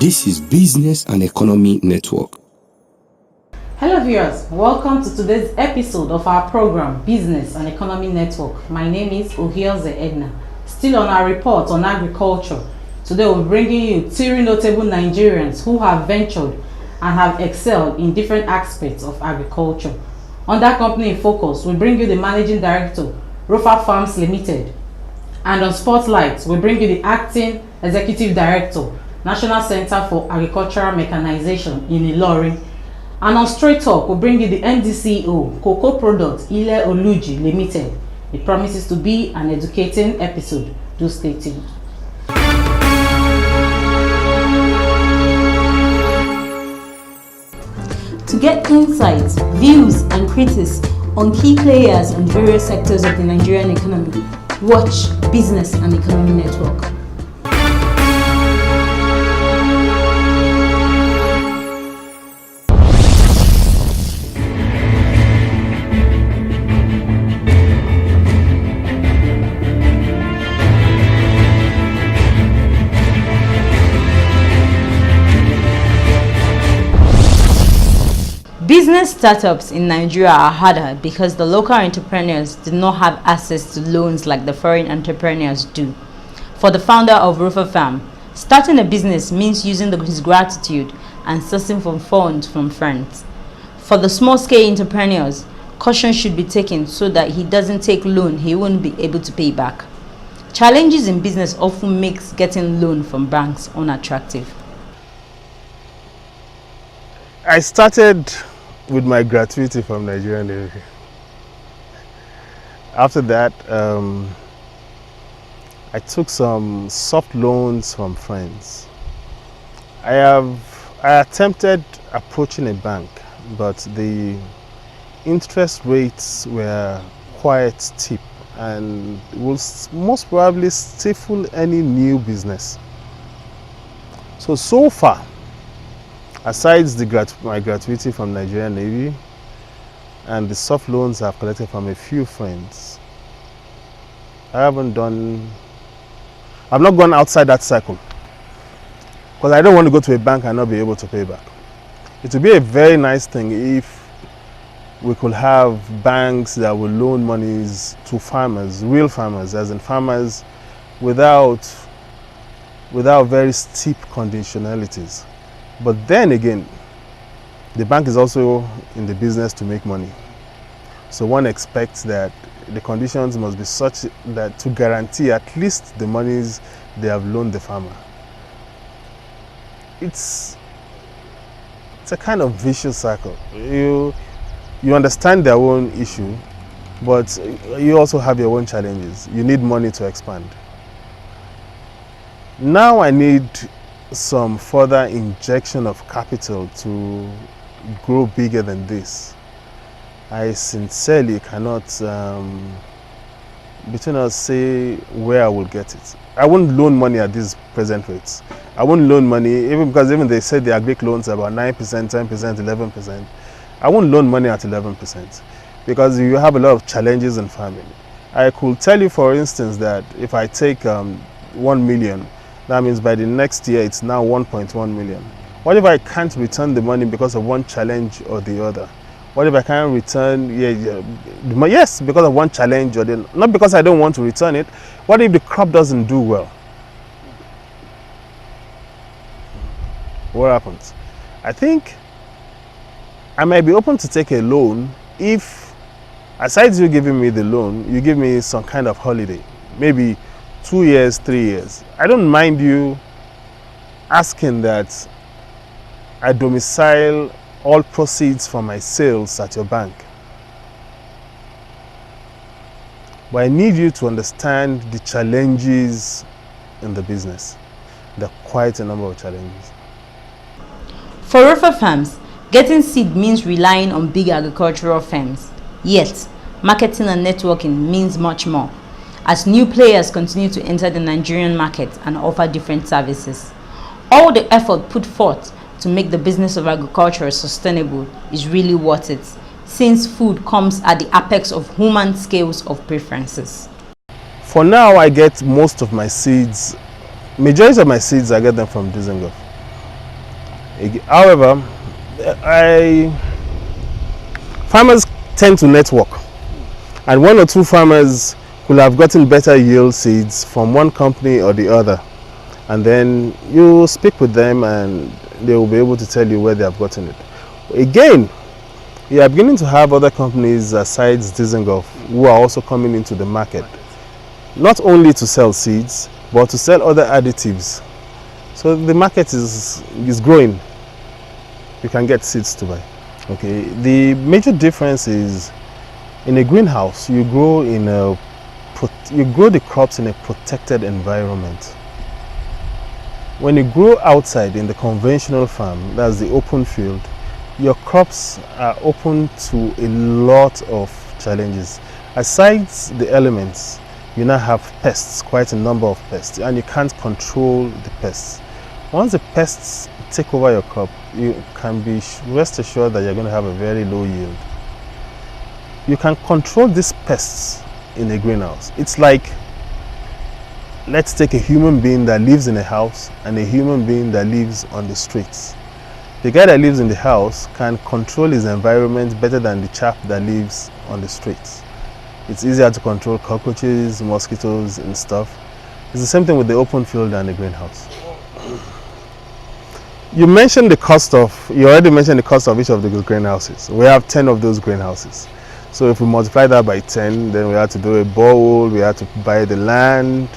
This is Business and Economy Network. Hello viewers, welcome to today's episode of our program Business and Economy Network. My name is Ohioze Edna. Still on our report on agriculture. Today we're bringing you three notable Nigerians who have ventured and have excelled in different aspects of agriculture. Under Company in Focus, we bring you the Managing Director, Rofa Farms Limited. And on Spotlight, we bring you the Acting Executive Director, National Center for Agricultural Mechanization in Ilorin. And on Straight Talk, we bring you the MD/CEO, Cocoa Products Ile Oluji Limited. It promises to be an educating episode. Do stay tuned. To get insights, views, and critics on key players in various sectors of the Nigerian economy, watch Business and Economy Network. Business startups in Nigeria are harder because the local entrepreneurs do not have access to loans like the foreign entrepreneurs do. For the founder of Rofa Farm, starting a business means using his gratitude and sourcing for funds from friends. For the small-scale entrepreneurs, caution should be taken so that he doesn't take loan he won't be able to pay back. Challenges in business often makes getting loan from banks unattractive. I started with my gratuity from Nigerian Navy. After that, I took some soft loans from friends. I attempted approaching a bank, but the interest rates were quite steep and will most probably stifle any new business. So far, aside my gratuity from Nigerian Navy and the soft loans I've collected from a few friends, I've not gone outside that cycle because I don't want to go to a bank and not be able to pay back. It would be a very nice thing if we could have banks that will loan monies to farmers, real farmers, as in farmers without very steep conditionalities. But then again, the bank is also in the business to make money. So one expects that the conditions must be such that to guarantee at least the monies they have loaned the farmer. It's a kind of vicious cycle. You understand their own issue, but you also have your own challenges. You need money to expand. Now I need some further injection of capital to grow bigger than this. I sincerely cannot, between us, say where I will get it. I won't loan money at these present rates. I won't loan money, even because they said the agric loans are about 9%, 10%, 11%. I won't loan money at 11% because you have a lot of challenges in farming. I could tell you, for instance, that if I take 1 million, that means by the next year it's now 1.1 million. What if I can't return the money because of one challenge or the other? What if I can't return, yes, because of one challenge or the, not because I don't want to return it. What if the crop doesn't do well? What happens? I think I might be open to take a loan if, aside you giving me the loan, you give me some kind of holiday, maybe 2 years, 3 years. I don't mind you asking that I domicile all proceeds from my sales at your bank. But I need you to understand the challenges in the business. There are quite a number of challenges. For Rofa Farms, getting seed means relying on big agricultural firms. Yet, marketing and networking means much more, as new players continue to enter the Nigerian market and offer different services. All the effort put forth to make the business of agriculture sustainable is really worth it, since food comes at the apex of human scales of preferences. For now, I get most of my seeds, majority of my seeds, I get them from Dizengoff. However, farmers tend to network, and one or two farmers will have gotten better yield seeds from one company or the other, and then you speak with them and they will be able to tell you where they have gotten it. Again, you are beginning to have other companies aside Dizengoff who are also coming into the market, not only to sell seeds but to sell other additives. So the market is growing. You can get seeds to buy. Okay, the major difference is in a greenhouse you grow the crops in a protected environment. When you grow outside in the conventional farm, that's the open field, your crops are open to a lot of challenges. Aside the elements, you now have pests, quite a number of pests, and you can't control the pests. Once the pests take over your crop, you can be rest assured that you're going to have a very low yield. You can control these pests in a greenhouse. It's like, let's take a human being that lives in a house and a human being that lives on the streets. The guy that lives in the house can control his environment better than the chap that lives on the streets. It's easier to control cockroaches, mosquitoes and stuff. It's the same thing with the open field and the greenhouse. You already mentioned the cost of each of the greenhouses. We have 10 of those greenhouses. So if we multiply that by 10, then we have to do a borehole, we have to buy the land.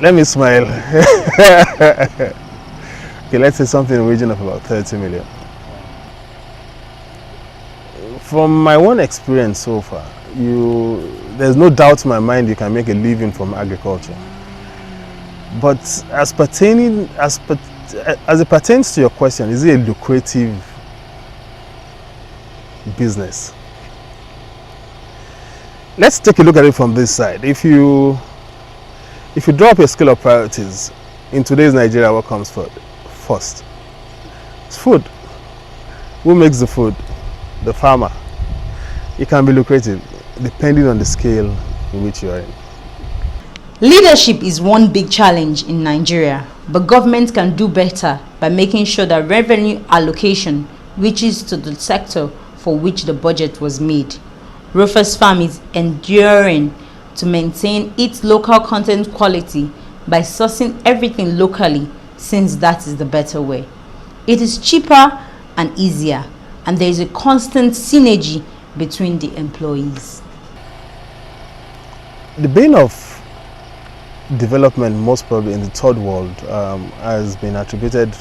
Let me smile. Okay, let's say something in the region of about 30 million. From my own experience so far, there's no doubt in my mind you can make a living from agriculture. But as it pertains to your question, is it a lucrative business? Let's take a look at it from this side. If you drop your scale of priorities, in today's Nigeria, what comes first? It's food. Who makes the food? The farmer. It can be lucrative depending on the scale in which you are in. Leadership is one big challenge in Nigeria, but government can do better by making sure that revenue allocation reaches to the sector for which the budget was made. Rufus Farm is enduring to maintain its local content quality by sourcing everything locally, since that is the better way. It is cheaper and easier, and there is a constant synergy between the employees. The bane of development, most probably in the third world, has been attributed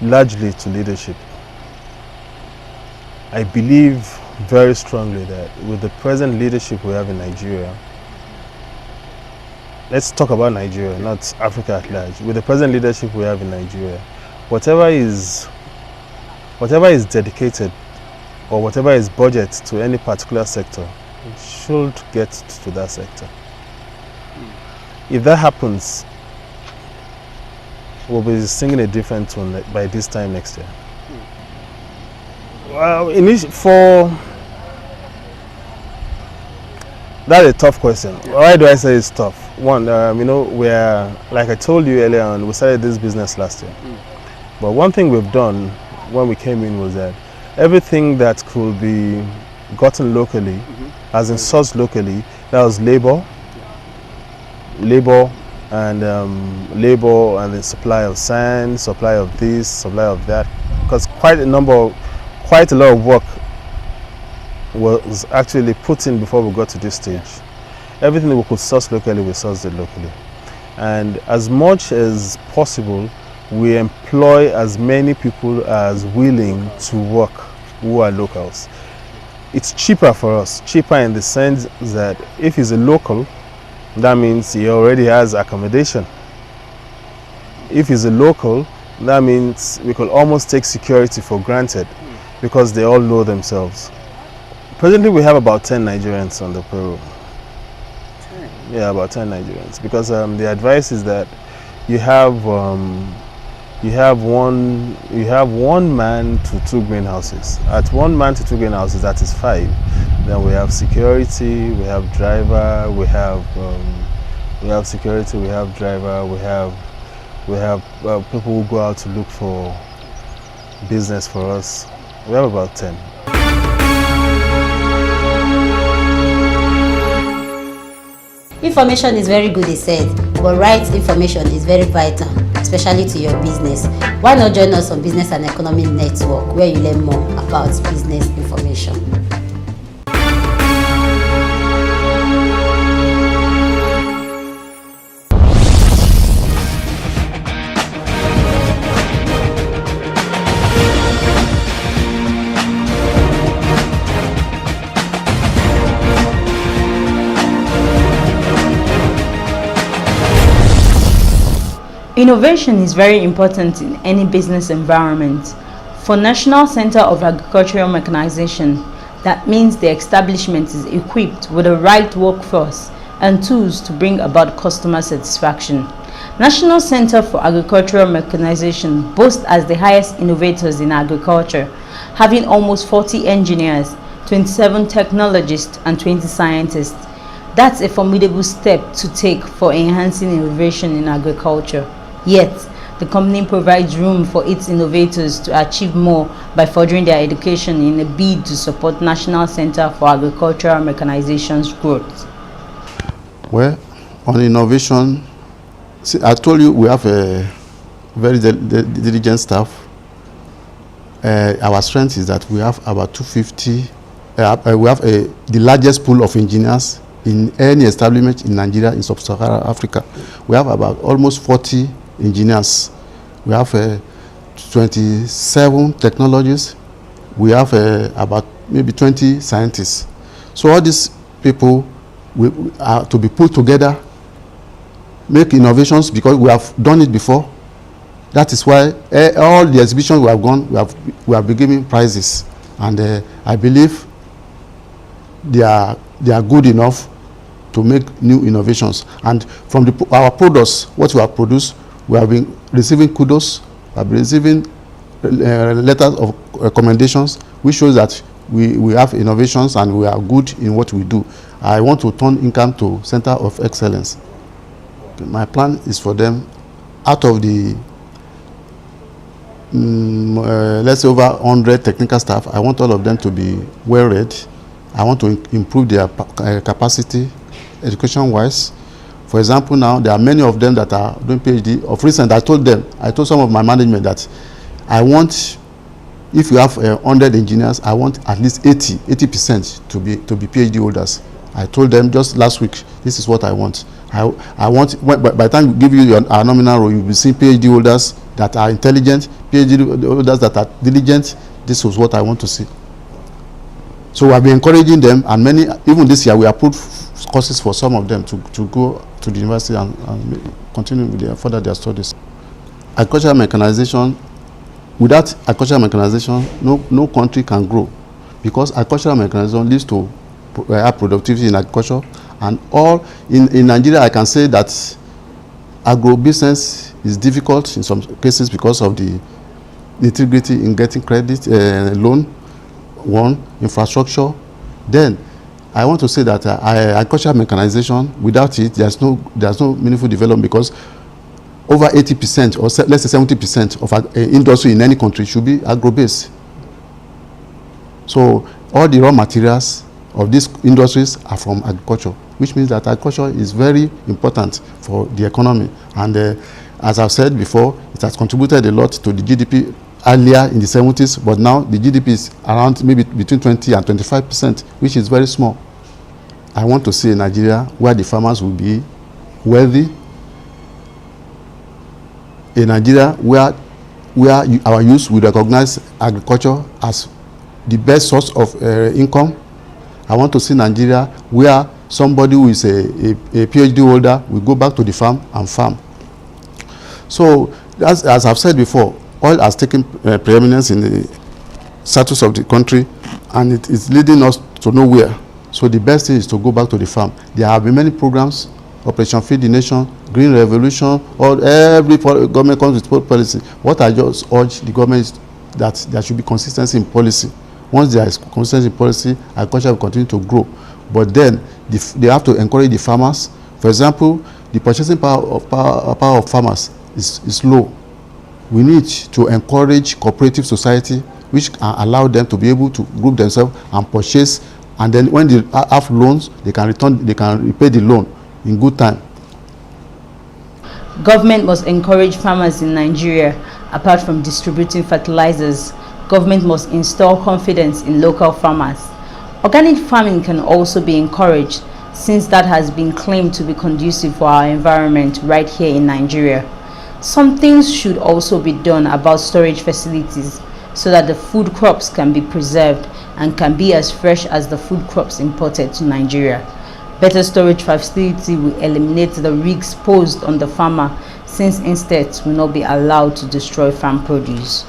largely to leadership. I believe very strongly that with the present leadership we have in Nigeria, let's talk about Nigeria, not Africa at large. With the present leadership we have in Nigeria, whatever is dedicated or whatever is budget to any particular sector should get to that sector. If that happens, we'll be singing a different tune by this time next year. Well, that's a tough question. Why do I say it's tough? One, we're, like I told you earlier on, we started this business last year. But one thing we've done when we came in was that everything that could be gotten locally, as in sourced locally, that was labor and the supply of sand, supply of this, supply of that, because quite a lot of work was actually put in before we got to this stage. Everything that we could source locally, we sourced it locally. And as much as possible, we employ as many people as willing to work who are locals. It's cheaper for us, cheaper in the sense that if he's a local, that means he already has accommodation. If he's a local, that means we could almost take security for granted because they all know themselves. Presently we have about 10 Nigerians on the payroll. 10? Yeah, about 10 Nigerians, because the advice is that you have one man to 2 greenhouses. At 1 man to 2 greenhouses, that is 5. Then we have security, we have driver, we have We have security, we have driver, we have people who go out to look for business for us. We have about 10. Information is very good, he said, but right information is very vital, especially to your business. Why not join us on Business and Economy Network, where you learn more about business information. Innovation is very important in any business environment. For National Center of Agricultural Mechanization, that means the establishment is equipped with the right workforce and tools to bring about customer satisfaction. National Center for Agricultural Mechanization boasts as the highest innovators in agriculture, having almost 40 engineers, 27 technologists, and 20 scientists. That's a formidable step to take for enhancing innovation in agriculture. Yet, the company provides room for its innovators to achieve more by furthering their education in a bid to support National Center for Agricultural Mechanization's growth. Well, on innovation, see, I told you we have a very diligent staff. Our strength is that we have about 250. We have the largest pool of engineers in any establishment in Nigeria, in sub-Saharan Africa. We have about almost 40 engineers. We have 27 technologists. We have about maybe 20 scientists. So all these people are to be put together, make innovations, because we have done it before. That is why all the exhibitions we have gone, we have been giving prizes, and I believe they are good enough to make new innovations. And from our products, what we have produced, we have been receiving kudos, we have been receiving letters of recommendations, which shows that we have innovations and we are good in what we do. I want to turn income to Center of Excellence. My plan is for them, out of the let's say over 100 technical staff, I want all of them to be well read. I want to improve their capacity education-wise. For example, now there are many of them that are doing PhD. Of recent, I told some of my management that I want, if you have 100 engineers, I want at least 80% to be PhD holders. I told them just last week, this is what I want. I want, by the time we give you our nominal role, you'll be seeing PhD holders that are intelligent, PhD holders that are diligent. This was what I want to see. So I've been encouraging them, and many, even this year, we have put courses for some of them to go to the university and continue with further their studies. Agricultural mechanization, without agricultural mechanization, no country can grow, because agricultural mechanization leads to higher productivity in agriculture. And all in Nigeria, I can say that agro-business is difficult in some cases because of the nitty-gritty in getting credit, loan, infrastructure. Then I want to say that agricultural mechanization, without it, there's no meaningful development, because over 80% or let's say 70% of industry in any country should be agro-based. So all the raw materials of these industries are from agriculture, which means that agriculture is very important for the economy. And as I've said before, it has contributed a lot to the GDP earlier in the 70s, but now the GDP is around maybe between 20 and 25%, which is very small. I want to see a Nigeria where the farmers will be wealthy, a Nigeria where our youth will recognize agriculture as the best source of income. I want to see Nigeria where somebody who is a PhD holder will go back to the farm and farm. So, as I've said before, oil has taken preeminence in the status of the country, and it is leading us to nowhere. So the best thing is to go back to the farm. There have been many programs, Operation Feed the Nation, Green Revolution, or every government comes with policy. What I just urge the government is that there should be consistency in policy. Once there is consistency in policy, agriculture will continue to grow. But then they have to encourage the farmers. For example, the purchasing power of farmers is low. We need to encourage cooperative society, which allow them to be able to group themselves and purchase, and then when they have loans, they can repay the loan in good time. Government must encourage farmers in Nigeria. Apart from distributing fertilizers, government must install confidence in local farmers. Organic farming can also be encouraged, since that has been claimed to be conducive for our environment right here in Nigeria. Some things should also be done about storage facilities so that the food crops can be preserved and can be as fresh as the food crops imported to Nigeria. Better storage facility will eliminate the risks posed on the farmer, since insects will not be allowed to destroy farm produce.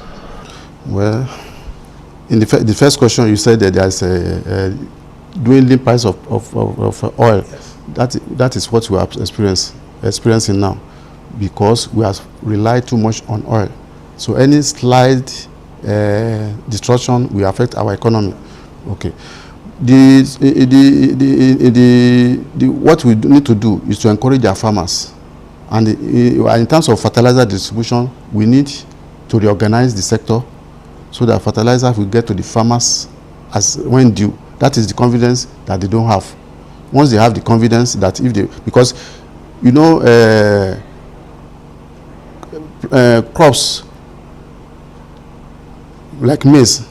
Well, in the first question, you said that there's a dwindling price of oil. Yes. That is what we are experiencing now, because we have relied too much on oil. So any slight destruction will affect our economy. Okay. What we need to do is to encourage our farmers, and in terms of fertilizer distribution, we need to reorganize the sector so that fertilizer will get to the farmers as when due. That is the confidence that they don't have. Once they have the confidence that if they, because you know, crops like maize,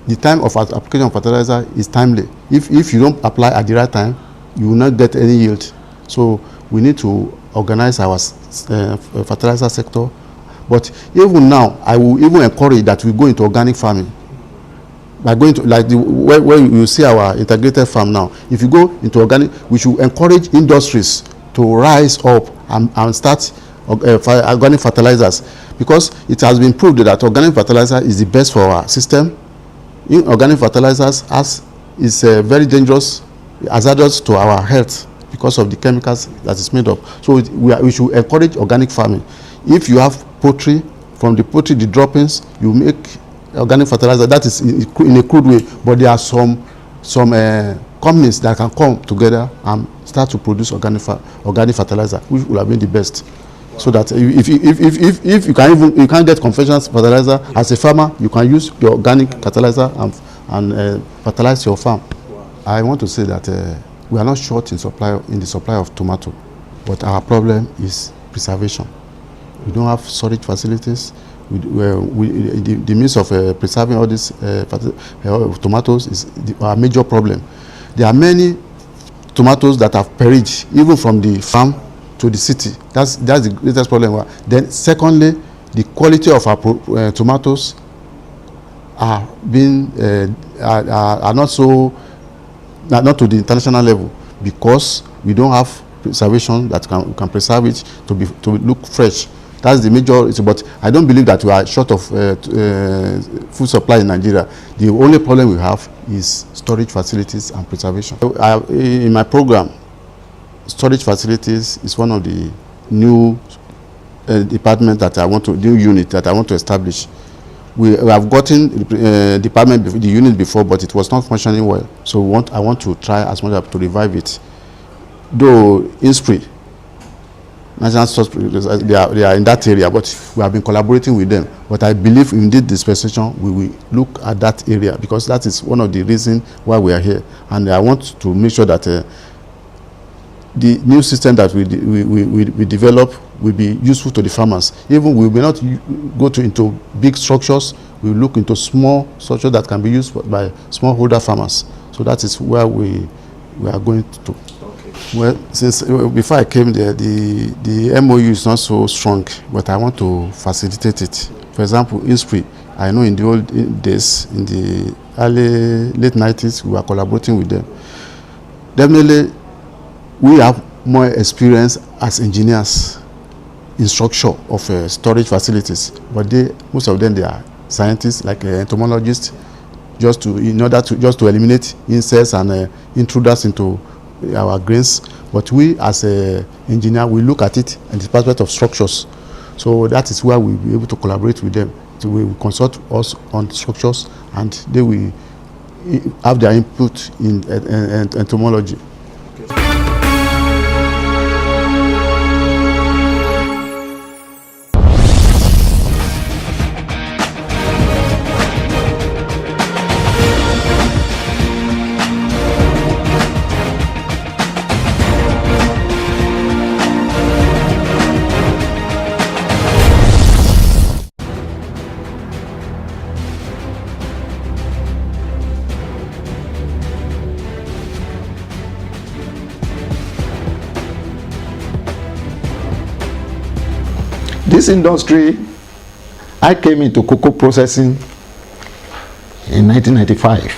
the time of application of fertilizer is timely. If you don't apply at the right time, you will not get any yield. So we need to organize our fertilizer sector. But even now, I will even encourage that we go into organic farming. By going to, like where you see our integrated farm now, if you go into organic, we should encourage industries to rise up and start organic fertilizers, because it has been proved that organic fertilizer is the best for our system. Organic fertilizers is very dangerous, hazardous to our health because of the chemicals that is made of. So we should encourage organic farming. If you have poultry, from the poultry, the droppings, you make organic fertilizer. That is in a crude way, but there are some companies that can come together and start to produce organic fertilizer, which will have been the best. So that if you can't get conventional fertilizer, as a farmer, you can use your organic fertilizer and fertilize your farm. I want to say that we are not short in the supply of tomato, but our problem is preservation. We don't have storage facilities. The means of preserving all these tomatoes is our major problem. There are many tomatoes that have perished, even from the farm to the city. That's the greatest problem. Then secondly, the quality of our tomatoes are not to the international level, because we don't have preservation that can preserve it to look fresh. That's the major issue. But I don't believe that we are short of food supply in Nigeria. The only problem we have is storage facilities and preservation. In my program, storage facilities is one of the new department that new unit that I want to establish. We have gotten the unit before, but it was not functioning well. So I want to try as much as to revive it. Though INSPRI, National Source, they are in that area, but we have been collaborating with them. But I believe in this dispensation, we will look at that area, because that is one of the reasons why we are here. And I want to make sure that the new system that we develop will be useful to the farmers. Even we will not go into big structures, we will look into small structures that can be used by smallholder farmers. So that is where we are going to. Well, since before I came there, the MOU is not so strong, but I want to facilitate it. For example, INSPRI, I know in the old days, in the late 90s, we were collaborating with them. Definitely, we have more experience as engineers in structure of storage facilities, but most of them, they are scientists, like entomologists, just to eliminate insects and intruders into our grains. But we as an engineer, we look at it in the perspective of structures. So that is where we'll be able to collaborate with them. So we will consult us on structures, and they will have their input in entomology. This industry, I came into cocoa processing in 1995.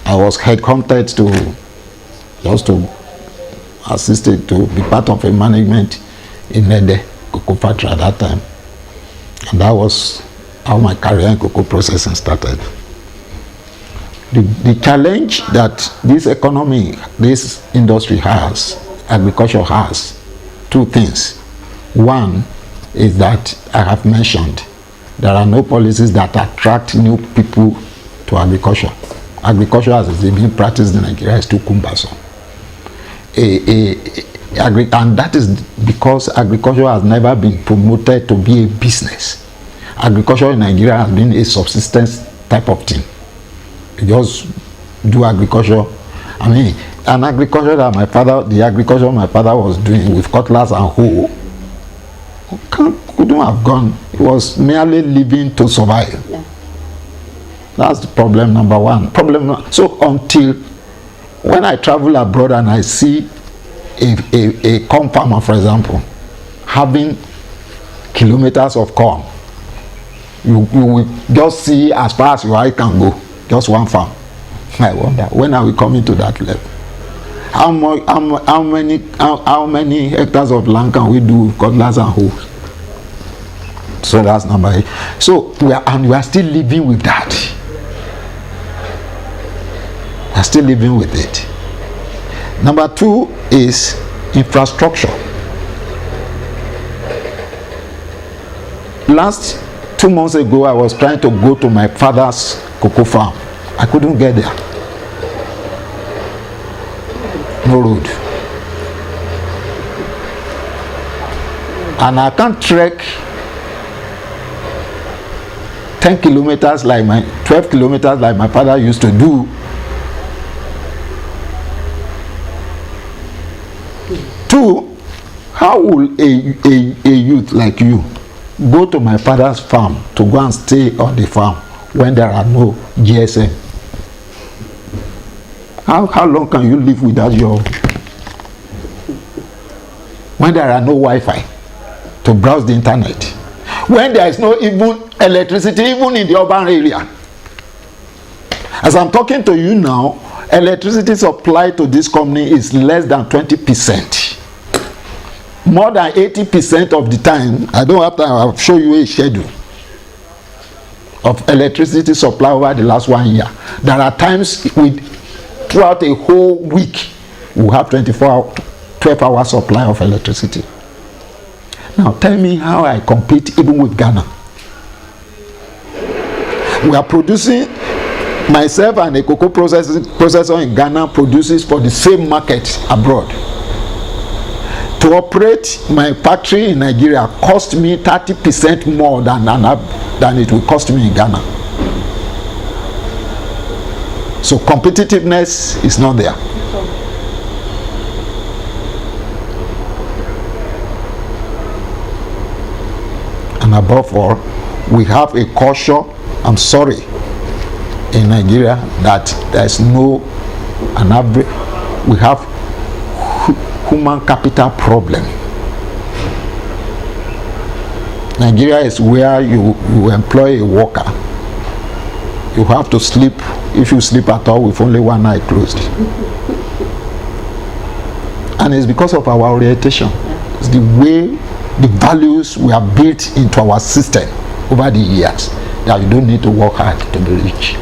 I was headhunted to assist to be part of a management in the cocoa factory at that time. And that was how my career in cocoa processing started. The challenge that this economy, this industry has, agriculture has, two things. One is that I have mentioned there are no policies that attract new people to agriculture. Agriculture as it's being practiced in Nigeria is too cumbersome. And that is because agriculture has never been promoted to be a business. Agriculture in Nigeria has been a subsistence type of thing. You just do agriculture. I mean, an agriculture that the agriculture my father was doing with cutlass and hoe, couldn't have gone. It was merely living to survive. Yeah. That's the problem number one. So until when I travel abroad and I see a corn farmer, for example, having kilometers of corn, you will just see as far as your eye can go, just one farm. I wonder, when are we coming to that level? How many hectares of land can we do with cutlass and hoe? So that's number 8. So we are still living with that. We are still living with it. Number 2 is infrastructure. Last 2 months ago, I was trying to go to my father's cocoa farm. I couldn't get there. No road. And I can't trek 10 kilometers 12 kilometers like my father used to do. Two, how will a youth like you go to my father's farm to go and stay on the farm when there are no GSM? How long can you live without when there are no Wi-Fi to browse the internet? When there is no even electricity, even in the urban area. As I'm talking to you now, electricity supply to this company is less than 20%. More than 80% of the time, I don't have time, I'll show you a schedule of electricity supply over the last 1 year. There are times throughout a whole week, we have 12-hour supply of electricity. Now tell me how I compete even with Ghana. We are producing, myself and a cocoa processor in Ghana produces for the same market abroad. To operate my factory in Nigeria cost me 30% more than it will cost me in Ghana. So competitiveness is not there. And above all, we have a culture, I'm sorry, in Nigeria that there's we have human capital problem. Nigeria is where you employ a worker. You have to sleep, if you sleep at all, with only one eye closed. And it's because of our orientation. It's the way the values we have built into our system over the years that you don't need to work hard to be rich.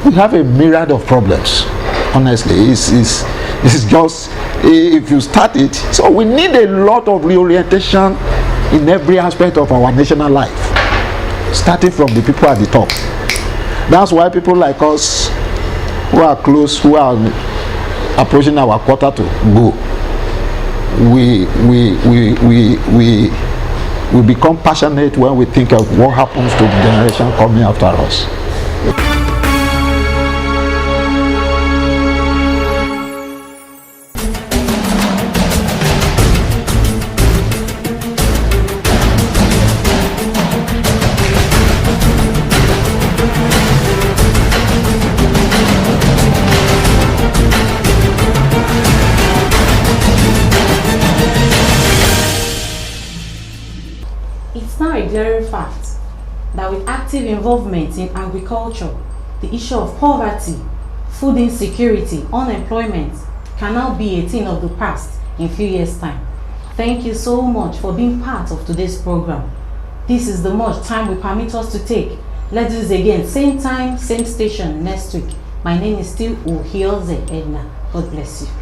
We have a myriad of problems. Honestly, it's just if you start it. So we need a lot of reorientation in every aspect of our national life, starting from the people at the top. That's why people like us who are close, who are approaching our quarter to go, we become passionate when we think of what happens to the generation coming after us. fact that with active involvement in agriculture, the issue of poverty, food insecurity, unemployment can now be a thing of the past in a few years' time. Thank you so much for being part of today's program. This is the much time we permit us to take. Let's do this again, same time, same station next week. My name is still Uhioze Edna. God bless you.